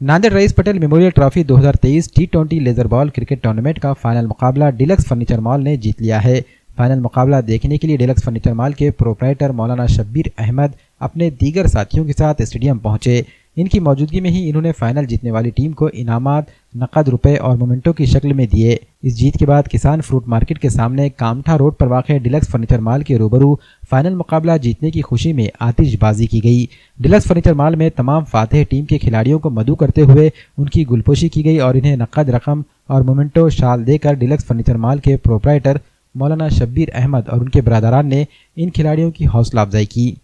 Nanded rice Patel memorial trophy 2023 टी20 laser ball cricket tournament का final मुकाबला deluxe furniture mall ने जीत लिया है। फाइनल मुकाबला देखने के लिए डीलक्स फर्नीचर मॉल के प्रोप्राइटर मौलाना शब्बीर अहमद अपने दीगर साथियों के साथ स्टेडियम पहुंचे। इनकी मौजूदगी में ही इन्होंने फाइनल जीतने वाली टीम को इनामात, नकद रुपए और मोमेंटो की शक्ल में दिए। इस जीत के बाद किसान फ्रूट मार्केट के सामने कामठा रोड पर वाक़ डीलक्स फर्नीचर मॉल के रूबरू फाइनल मुकाबला जीतने की खुशी में आतिशबाजी की गई। डीलक्स फर्नीचर मॉल में तमाम फातेह टीम के खिलाड़ियों को मदऊ करते हुए उनकी गुलपोशी की गई और इन्हें नकद रकम और मोमेंटो शाल देकर डीलक्स फर्नीचर मॉल के प्रोप्राइटर मौलाना शब्बीर अहमद और उनके बरादरान ने इन खिलाड़ियों की हौसला अफजाई की।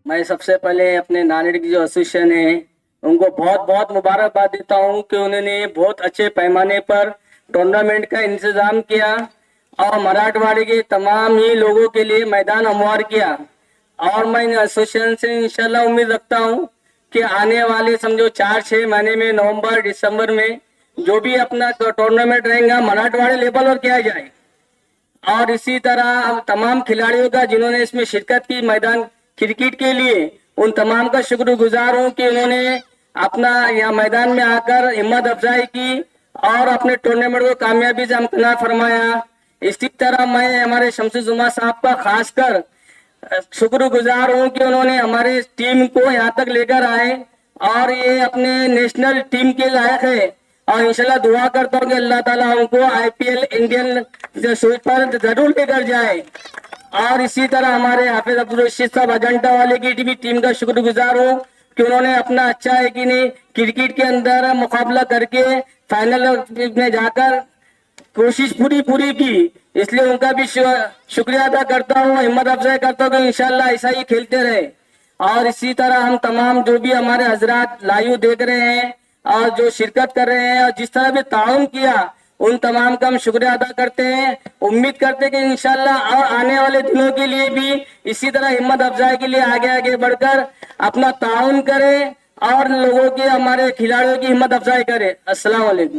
मैं सबसे पहले अपने नांदेड़ की जो एसोसिएशन है उनको बहुत बहुत मुबारकबाद देता हूं कि उन्होंने बहुत अच्छे पैमाने पर टूर्नामेंट का इंतजाम किया और मराठवाड़े के तमाम ही लोगों के लिए मैदान हमवार किया। और मैं एसोसिएशन से इंशाल्लाह उम्मीद रखता हूं कि आने वाले समझो 4-6 महीने में नवंबर दिसंबर में जो भी अपना टूर्नामेंट रहेगा मराठवाड़े लेवल पर किया जाए। और इसी तरह तमाम खिलाड़ियों का जिन्होंने इसमें शिरकत की मैदान क्रिकेट के लिए, उन तमाम का शुक्रगुजार हूं कि उन्होंने अपना यहाँ मैदान में आकर हिम्मत अफजाई की और अपने टूर्नामेंट को कामयाबी से हमकनार फरमाया। इसी तरह मैं हमारे शमसुजुमा साहब का खासकर शुक्रगुजार हूं कि उन्होंने हमारे टीम को यहाँ तक लेकर आए और ये अपने नेशनल टीम के लायक है। और इंशाल्लाह दुआ करता हूँ कि अल्लाह ताला उनको IPL इंडियन शो पर जरूर लेकर जाए। और इसी तरह हमारे हाफिज अब्दुल रशीद साहब अजंता वाले की भी टीम का शुक्रगुजार हूँ कि उन्होंने अपना अच्छा है कि नहीं क्रिकेट के अंदर मुकाबला करके फाइनल में जाकर कोशिश पूरी की, इसलिए उनका भी शुक्रिया अदा करता हूँ, हिम्मत अफजाई करता हूँ कि इंशाल्लाह ऐसा ही खेलते रहे। और इसी तरह हम तमाम जो भी हमारे हजरात लाइव देख रहे हैं और जो शिरकत कर रहे हैं और जिस तरह भी ताउन किया उन तमाम का हम शुक्रिया अदा करते हैं। उम्मीद करते हैं कि इंशाल्लाह और आने वाले दिनों के लिए भी इसी तरह हिम्मत अफजाई के लिए आगे आगे बढ़कर अपना ताउन करें और लोगों की, हमारे खिलाड़ियों की हिम्मत अफजाई करें। अस्सलाम वालेकुम।